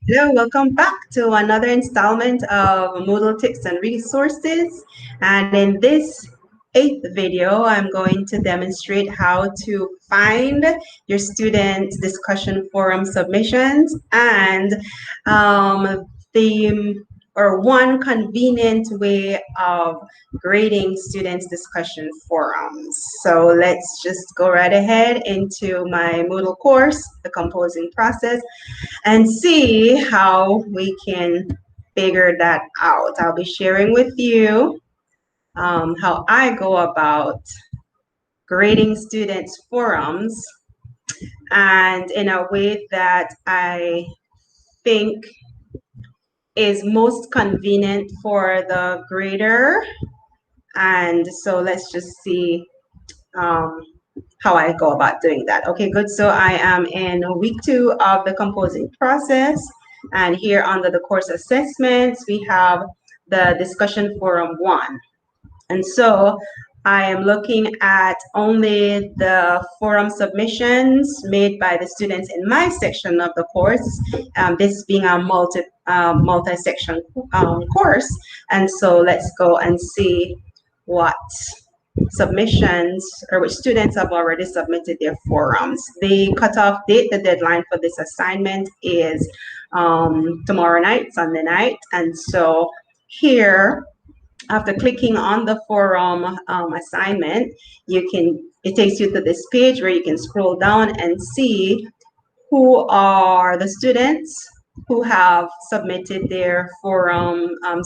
Hello, welcome back to another installment of Moodle Tips and Resources. And in this eighth video, I'm going to demonstrate how to find your students' discussion forum submissions and the or one convenient way of grading students' discussion forums. So let's just go right ahead into my Moodle course, the composing process, and see how we can figure that out. I'll be sharing with you how I go about grading students' forums and in a way that I think is most convenient for the grader. And so let's just see um, how I go about doing that. Okay, good. So I am in week 2 of the composing process. And here under the course assessments, we have the discussion forum 1. And so I am looking at only the forum submissions made by the students in my section of the course, this being a multi-section course. And so let's go and see what submissions or which students have already submitted their forums. The cutoff date, the deadline for this assignment is tomorrow night, Sunday night. And so here, after clicking on the forum assignment, it takes you to this page where you can scroll down and see who are the students who have submitted their forum and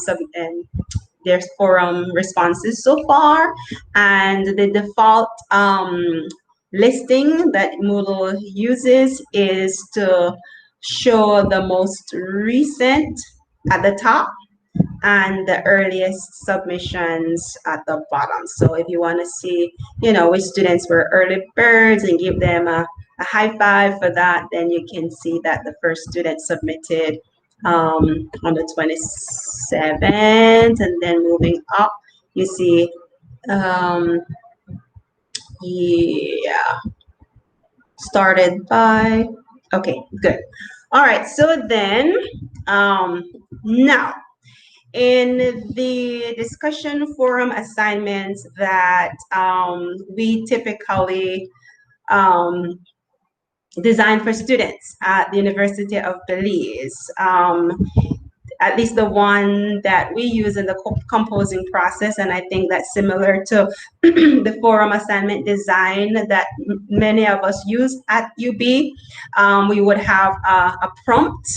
their forum responses so far, and the default listing that Moodle uses is to show the most recent at the top and the earliest submissions at the bottom. So if you want to see, which students were early birds and give them a high five for that, then you can see that the first student submitted on the 27th, and then moving up, you see, yeah, started by, okay, good. All right, so then now, in the discussion forum assignments that we typically design for students at the University of Belize, at least the one that we use in the composing process, and I think that's similar to the forum assignment design that many of us use at UB. We would have a prompt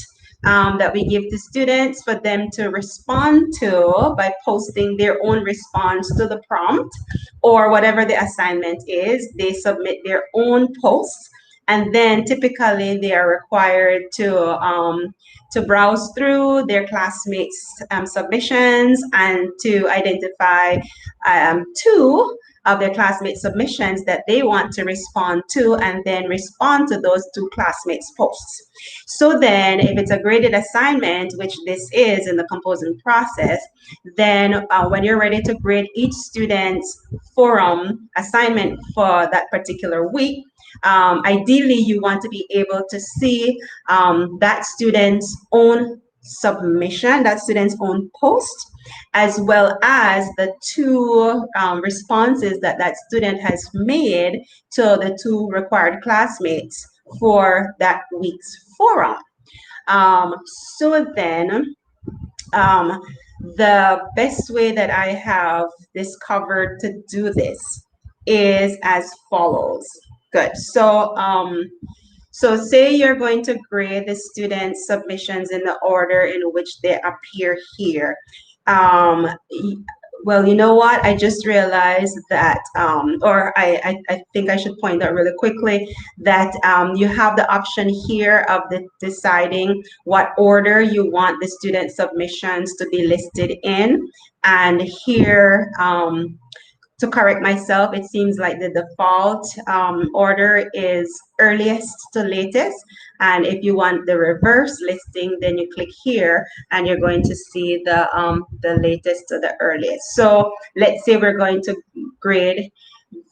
that we give to students for them to respond to by posting their own response to the prompt, or whatever the assignment is, they submit their own posts. And then typically they are required to browse through their classmates' submissions and to identify 2 of their classmate submissions that they want to respond to, and then respond to those 2 classmates' posts. So then if it's a graded assignment, which this is in the composing process, then when you're ready to grade each student's forum assignment for that particular week, ideally you want to be able to see that student's own submission, that student's own post, as well as the 2 responses that that student has made to the 2 required classmates for that week's forum. So then the best way that I have discovered to do this is as follows. Good. So say you're going to grade the students' submissions in the order in which they appear here. Well, you know what? I just realized that, or I think I should point out really quickly that you have the option here of deciding what order you want the student submissions to be listed in. And here, to correct myself, it seems like the default order is earliest to latest. And if you want the reverse listing, then you click here and you're going to see the latest to the earliest. So let's say we're going to grade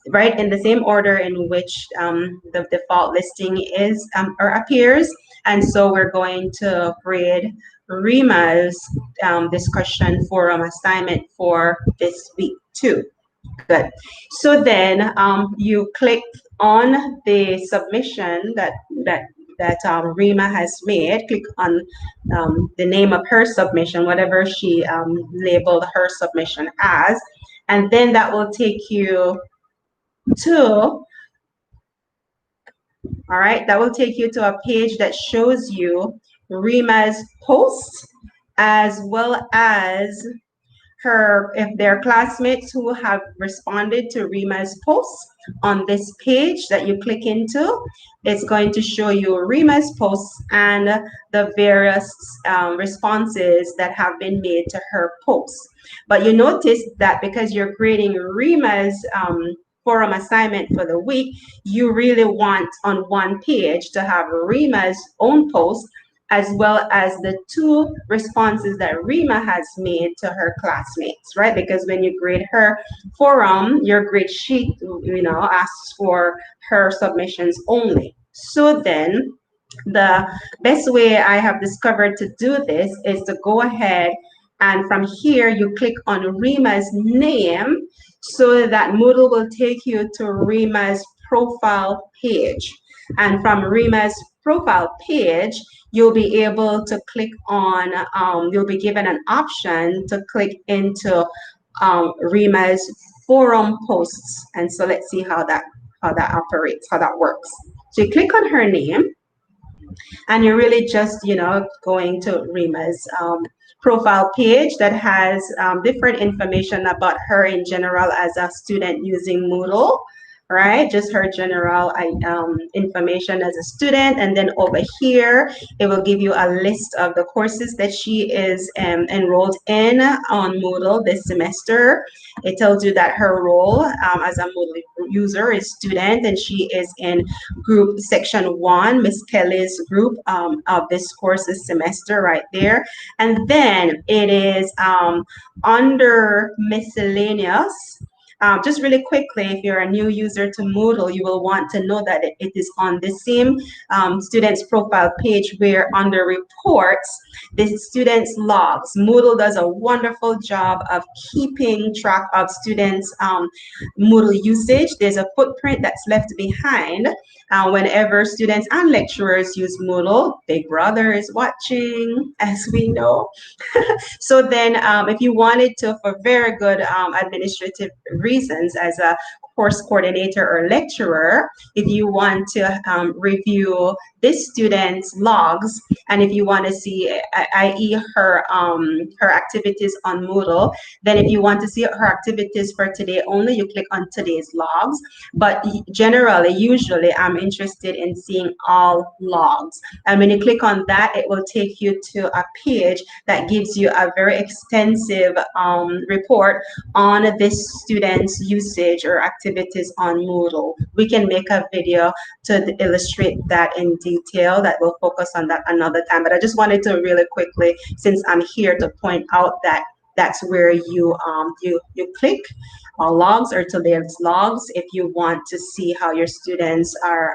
right in the same order in which the default listing is or appears. And so we're going to grade Rima's discussion forum assignment for this week too. Good. So then you click on the submission that Rima has made. Click on the name of her submission, whatever she labeled her submission as, and then that will take you to, all right, that will take you to a page that shows you Rima's post as well as her, if they're classmates who have responded to Rima's posts on this page that you click into, it's going to show you Rima's posts and the various responses that have been made to her posts. But you notice that because you're grading Rima's forum assignment for the week, you really want on one page to have Rima's own post as well as the two responses that Rima has made to her classmates, right? Because when you grade her forum, your grade sheet, asks for her submissions only. So then the best way I have discovered to do this is to go ahead and from here you click on Rima's name so that Moodle will take you to Rima's profile page. And from Rima's profile page, you'll be able to click on, you'll be given an option to click into Rima's forum posts. And so let's see how that operates, how that works. So you click on her name, and you're really just going to Rima's profile page that has different information about her in general as a student using Moodle, right? Just her general information as a student. And then over here, it will give you a list of the courses that she is enrolled in on Moodle this semester. It tells you that her role as a Moodle user is student, and she is in group section 1, Miss Kelly's group of this course this semester right there. And then it is under miscellaneous. Just really quickly, if you're a new user to Moodle, you will want to know that it is on the same student's profile page where under reports, the students' logs. Moodle does a wonderful job of keeping track of students' Moodle usage. There's a footprint that's left behind whenever students and lecturers use Moodle. Big Brother is watching, as we know. So then if you wanted to, for very good administrative reasons as a course coordinator or lecturer, if you want to review this student's logs, and if you want to see, i.e. her activities on Moodle, then if you want to see her activities for today only, you click on today's logs. But generally, usually, I'm interested in seeing all logs. And when you click on that, it will take you to a page that gives you a very extensive report on this student's usage or activities on Moodle. We can make a video to illustrate that in detail that will focus on that another time. But I just wanted to really quickly, since I'm here, to point out that that's where you click logs or today's logs if you want to see how your students are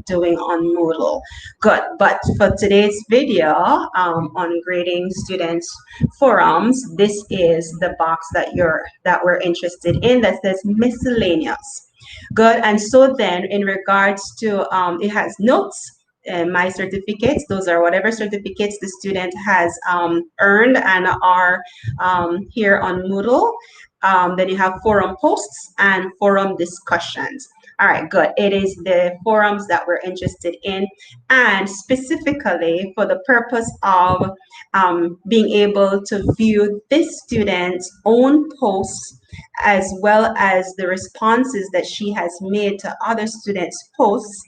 doing on Moodle. Good. But for today's video on grading students forums, this is the box that we're interested in that says miscellaneous. Good. And so then in regards to it has notes. My certificates, those are whatever certificates the student has earned and are here on Moodle. Then you have forum posts and forum discussions. All right, good. It is the forums that we're interested in, and specifically for the purpose of being able to view this student's own posts as well as the responses that she has made to other students' posts.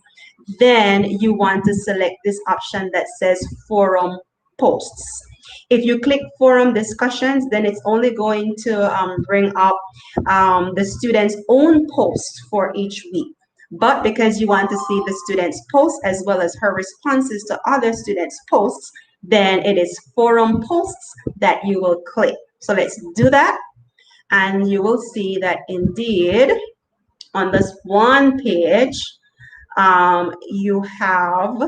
Then you want to select this option that says forum posts. If you click forum discussions, then it's only going to bring up the student's own post for each week. But because you want to see the student's post as well as her responses to other students' posts, then it is forum posts that you will click. So let's do that. And you will see that indeed on this one page, you have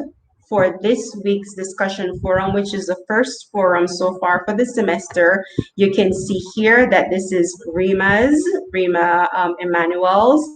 for this week's discussion forum, which is the first forum so far for the semester. You can see here that this is Rima Emanuel's,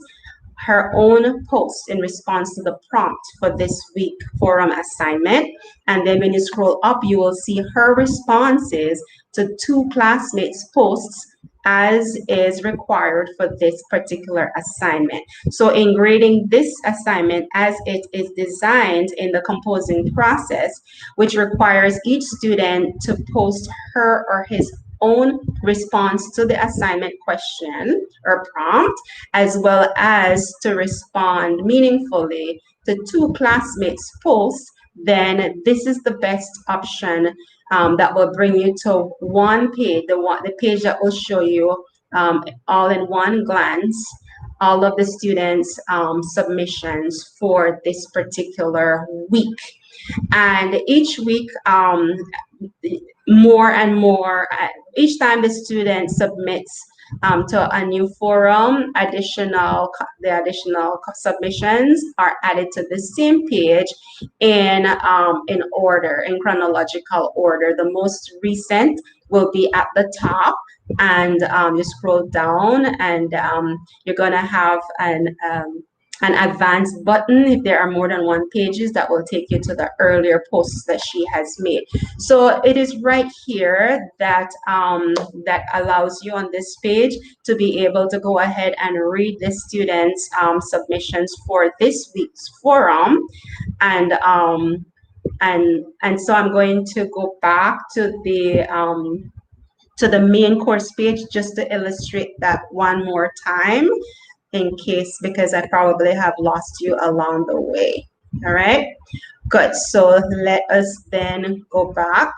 her own post in response to the prompt for this week forum assignment. And then when you scroll up, you will see her responses to two classmates' posts as is required for this particular assignment. So in grading this assignment as it is designed in the composing process, which requires each student to post her or his own response to the assignment question or prompt, as well as to respond meaningfully to two classmates' posts, then this is the best option that will bring you to one page, the page that will show you all in one glance all of the students' submissions for this particular week. And each week, more and more, each time the student submits to a new forum, the additional submissions are added to the same page in order, in chronological order. The most recent will be at the top, and you scroll down, and you're gonna have an advanced button if there are more than one pages that will take you to the earlier posts that she has made. So it is right here that that allows you on this page to be able to go ahead and read the students' submissions for this week's forum. And so I'm going to go back to the main course page just to illustrate that one more time in case, because I probably have lost you along the way. All right, good. So let us then go back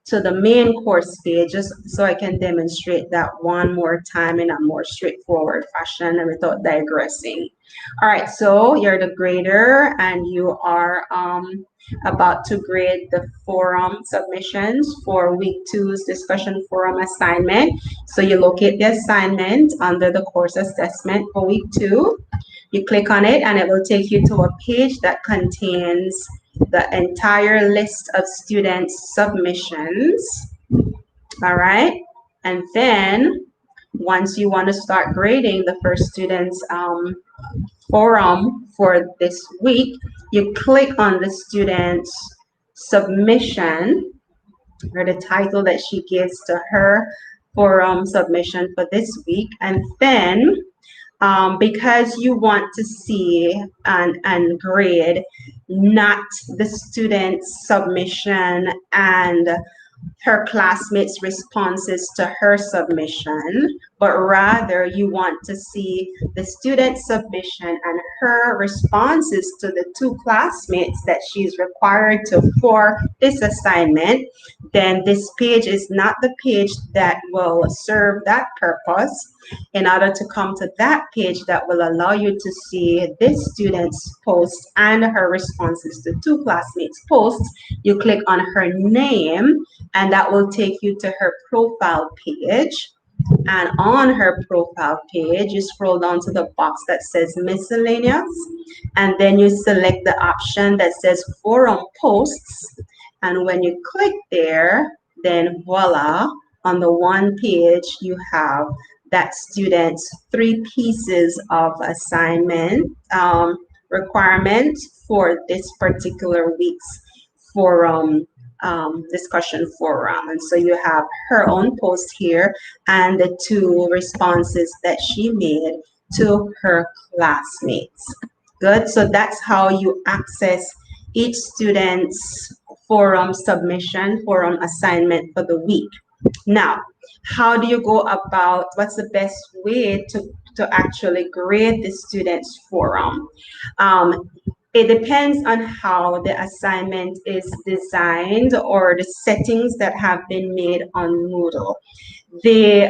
to the main course page just so I can demonstrate that one more time in a more straightforward fashion and without digressing. All right, so you're the grader and you are about to grade the forum submissions for week 2's discussion forum assignment. So you locate the assignment under the course assessment for week 2. You click on it and it will take you to a page that contains the entire list of students' submissions. All right. And then once you want to start grading the first student's forum for this week, you click on the student's submission or the title that she gives to her forum submission for this week. And then because you want to see and grade not the student's submission and her classmates' responses to her submission, but rather you want to see the student's submission and her responses to the two classmates that she's required to for this assignment, then this page is not the page that will serve that purpose. In order to come to that page that will allow you to see this student's post and her responses to two classmates' posts, you click on her name, and that will take you to her profile page. And on her profile page, you scroll down to the box that says miscellaneous, and then you select the option that says forum posts. And when you click there, then voila, on the one page, you have that student's 3 pieces of assignment requirement for this particular week's forum discussion forum. And so you have her own post here and the 2 responses that she made to her classmates. Good. So that's how you access each student's forum submission, forum assignment for the week. Now, how do you go about, what's the best way to actually grade the students' forum? It depends on how the assignment is designed or the settings that have been made on Moodle. The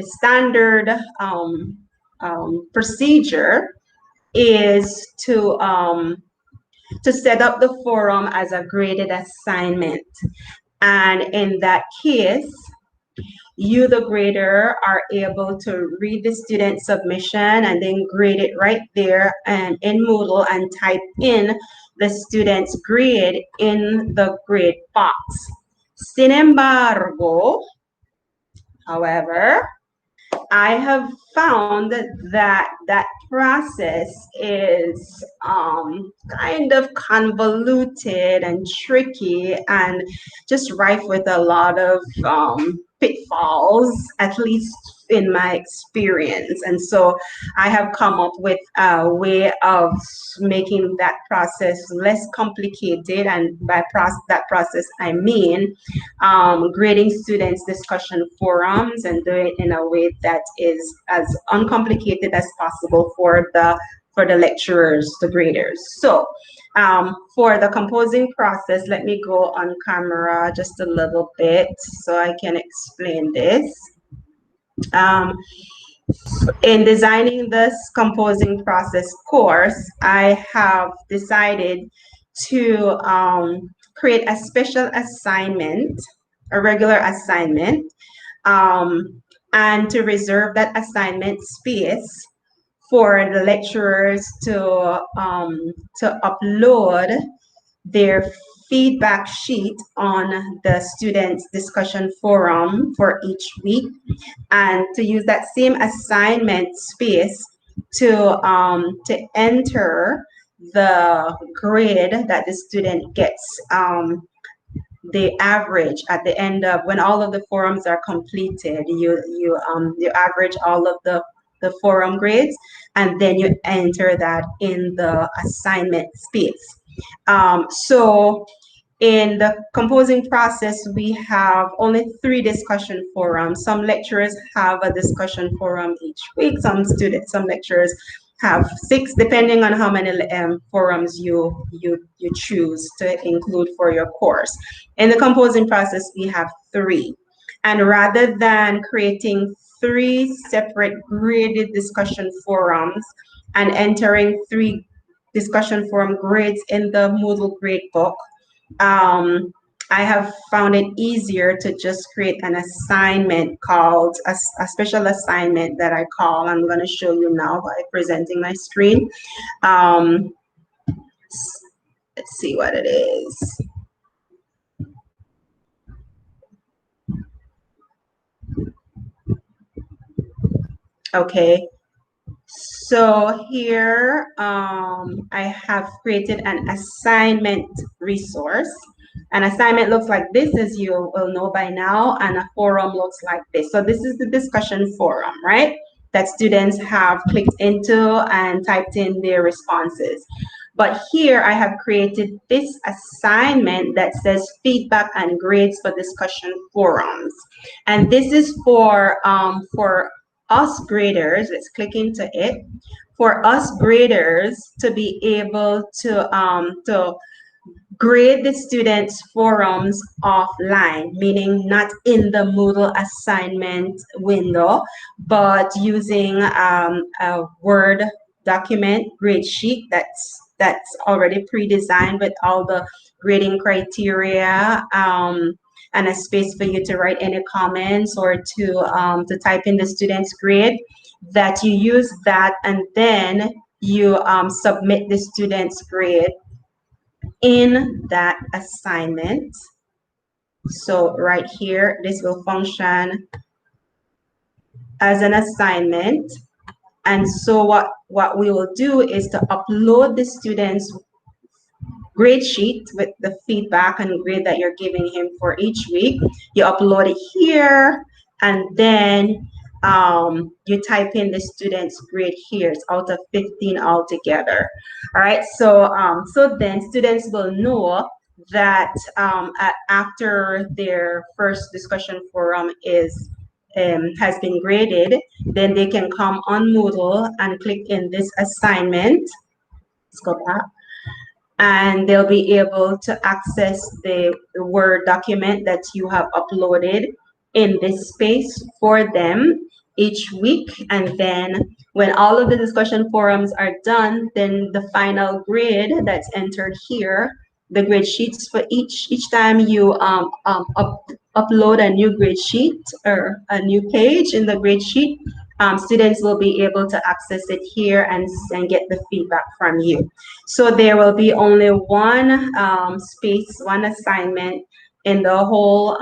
standard procedure is to set up the forum as a graded assignment. And in that case, You, the grader, are able to read the student submission and then grade it right there and in Moodle and type in the student's grade in the grade box. Sin embargo, however, I have found that that process is kind of convoluted and tricky and just rife with a lot of pitfalls, at least in my experience. And so I have come up with a way of making that process less complicated. And by that process, I mean grading students discussion forums and do it in a way that is as uncomplicated as possible for the lecturers, the graders. So for the composing process, let me go on camera just a little bit so I can explain this. In designing this composing process course, I have decided to create a special assignment, a regular assignment, and to reserve that assignment space for the lecturers to upload their feedback sheet on the students discussion forum for each week, and to use that same assignment space to enter the grade that the student gets, the average at the end of when all of the forums are completed. You average all of the forum grades, and then you enter that in the assignment space. So in the composing process, we have only 3 discussion forums. Some lecturers have a discussion forum each week. Some lecturers have 6, depending on how many forums you choose to include for your course. In the composing process, we have 3. And rather than creating 3 separate graded discussion forums and entering 3 discussion forum grades in the Moodle gradebook, I have found it easier to just create an assignment called a special assignment that I call, I'm going to show you now by presenting my screen. Let's see what it is. Okay, so here I have created an assignment resource. An assignment looks like this, as you will know by now, and a forum looks like this. So this is the discussion forum, right? That students have clicked into and typed in their responses. But here I have created this assignment that says feedback and grades for discussion forums. And this is for us graders. Let's click into it. For us graders to be able to grade the students' forums offline, meaning not in the Moodle assignment window, but using a Word document grade sheet that's already pre-designed with all the grading criteria, and a space for you to write any comments or to type in the student's grade, that you use that and then you submit the student's grade in that assignment. So right here, this will function as an assignment. And so what we will do is to upload the student's grade sheet with the feedback and grade that you're giving him for each week. You upload it here, and then you type in the student's grade here. It's out of 15 altogether. All right, so so then students will know that after their first discussion forum has been graded, then they can come on Moodle and click in this assignment. Let's go back. And they'll be able to access the Word document that you have uploaded in this space for them each week. And then when all of the discussion forums are done, then the final grade that's entered here, the grade sheets for each time you upload a new grade sheet or a new page in the grade sheet, students will be able to access it here and get the feedback from you. So there will be only one space, one assignment in the whole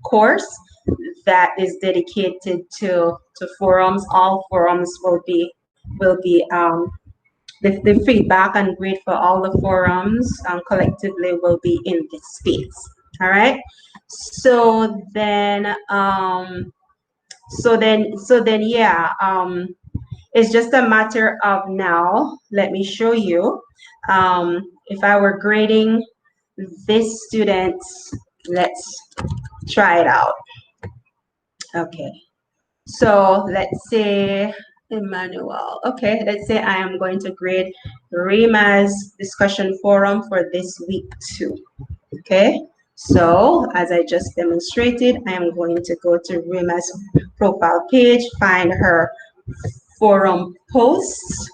course that is dedicated to forums. All forums will be the feedback and grade for all the forums collectively will be in this space. All right. So then, yeah. It's just a matter of now. Let me show you. If I were grading this students, let's try it out. Okay. So let's say Emmanuel. Okay, let's say I am going to grade Rima's discussion forum for this week too. Okay, so as I just demonstrated, I am going to go to Rima's profile page, find her forum posts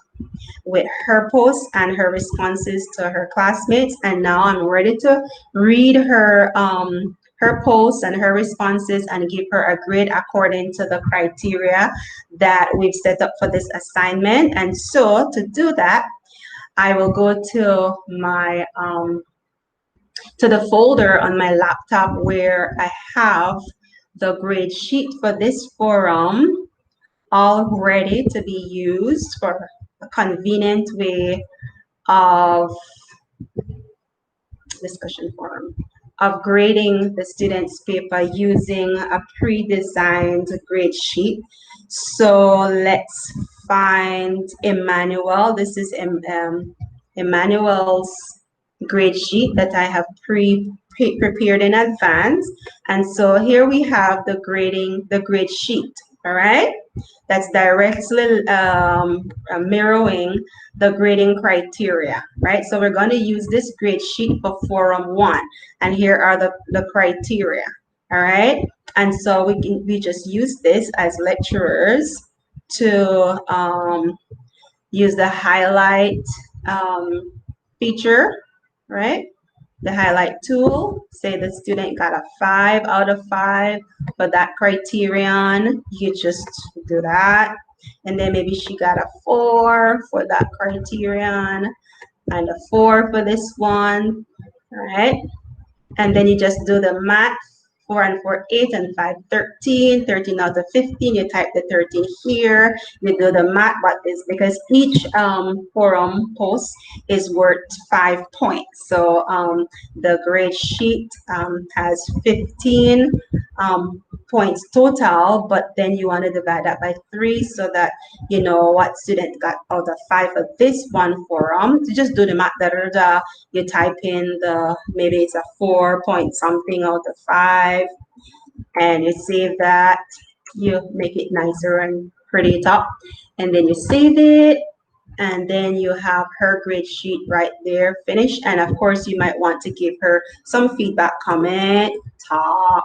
with her posts and her responses to her classmates, and now I'm ready to read her posts and her responses and give her a grade according to the criteria that we've set up for this assignment. And so to do that, I will go to my to the folder on my laptop where I have the grade sheet for this forum all ready to be used for a convenient way of discussion forum of grading the students' paper using a pre-designed grade sheet. So let's find Emmanuel. This is Emmanuel's grade sheet that I have prepared in advance. And so here we have the grade sheet. All right, that's directly mirroring the grading criteria, right? So we're going to use this grade sheet for forum 1, and here are the criteria. All right, and so we just use this as lecturers to use the highlight feature, right? The highlight tool. Say the student got a 5 out of 5 for that criterion. You just do that. And then maybe she got a 4 for that criterion and a 4 for this one. All right. And then you just do the math. 4 and 4, 8, and 5, 13. 13 out of 15. You type the 13 here. You do the math, but it's because each forum post is worth 5 points. So the grade sheet has 15 points total, but then you want to divide that by 3 so that you know what student got out of 5 of this one forum. To just do the math, you type in maybe it's a 4 point something out of 5, and you save that. You make it nicer and pretty it up, and then you save it, and then you have her grade sheet right there finished. And of course you might want to give her some feedback, comment, talk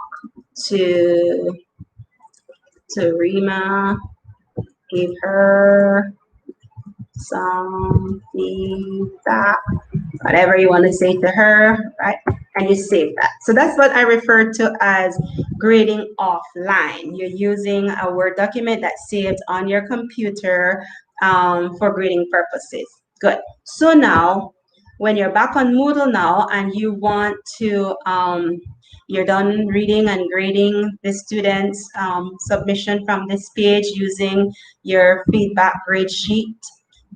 to Rima, give her some feedback, whatever you want to say to her, right? And you save that. So that's what I refer to as grading offline. You're using a Word document that's saved on your computer for grading purposes. Good. So now, when you're back on Moodle now and you want to, you're done reading and grading the students' submission from this page using your feedback grade sheet,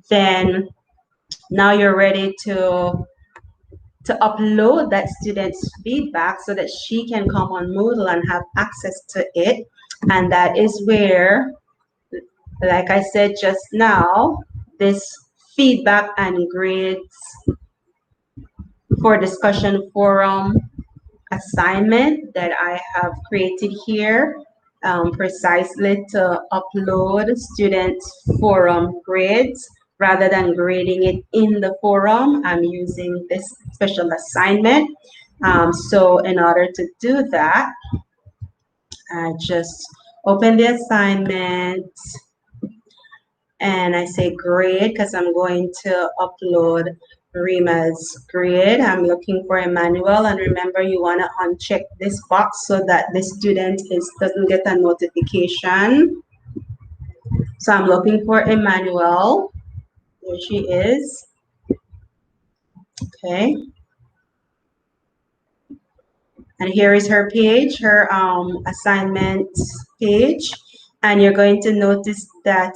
then now you're ready to upload that student's feedback so that she can come on Moodle and have access to it. And that is where, like I said just now, this feedback and grades for discussion forum assignment that I have created here precisely to upload students' forum grades. Rather than grading it in the forum, I'm using this special assignment. So in order to do that, I just open the assignment and I say grade because I'm going to upload Rima's grade. I'm looking for Emmanuel, and remember you want to uncheck this box so that the student doesn't get a notification. So I'm looking for Emmanuel. There she is. Okay. And here is her page, her assignment page. And you're going to notice that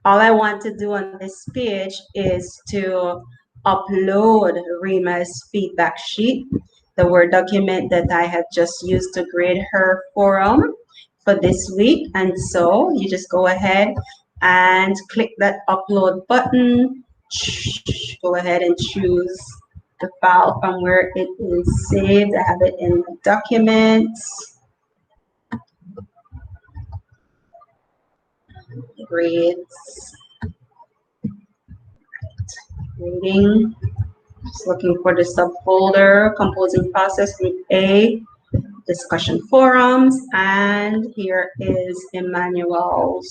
all I want to do on this page is to upload Rima's feedback sheet, the Word document that I have just used to grade her forum for this week. And so you just go ahead and click that upload button. Go ahead and choose the file from where it is saved. I have it in the documents, grades, grading. Just looking for the subfolder, composing process, group A, discussion forums, and here is Emmanuel's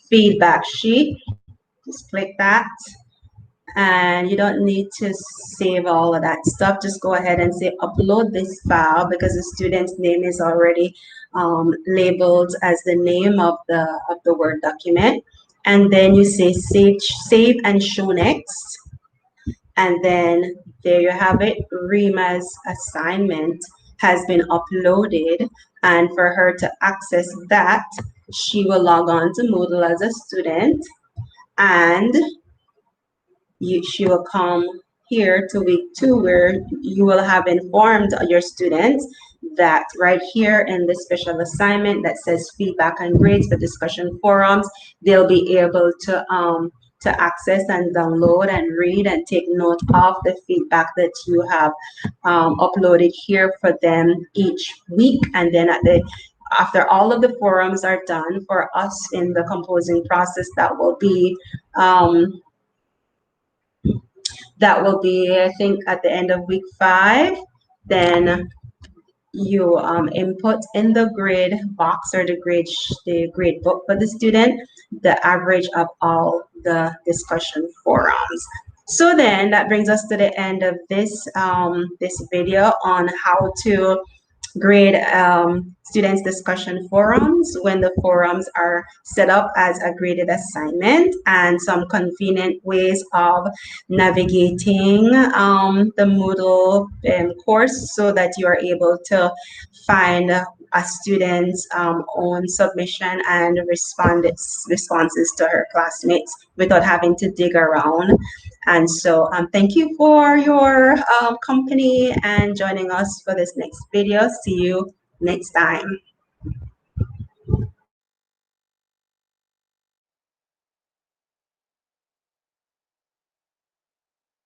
feedback sheet. Just click that. And you don't need to save all of that stuff. Just go ahead and say upload this file because the student's name is already labeled as the name of the Word document. And then you say save and show next. And then there you have it. Rima's assignment has been uploaded. And for her to access that, she will log on to Moodle as a student, and she will come here to week 2 where you will have informed your students that right here in the special assignment that says feedback and grades for discussion forums, they'll be able to access and download and read and take note of the feedback that you have uploaded here for them each week. And then after all of the forums are done for us in the composing process, that will be I think, at the end of week 5. Then you input in the grade box or the grade book for the student the average of all the discussion forums. So then that brings us to the end of this video on how to grade students discussion forums when the forums are set up as a graded assignment, and some convenient ways of navigating the Moodle course so that you are able to find a student's own submission and responses to her classmates without having to dig around. And so thank you for your company and joining us for this next video. See you next time.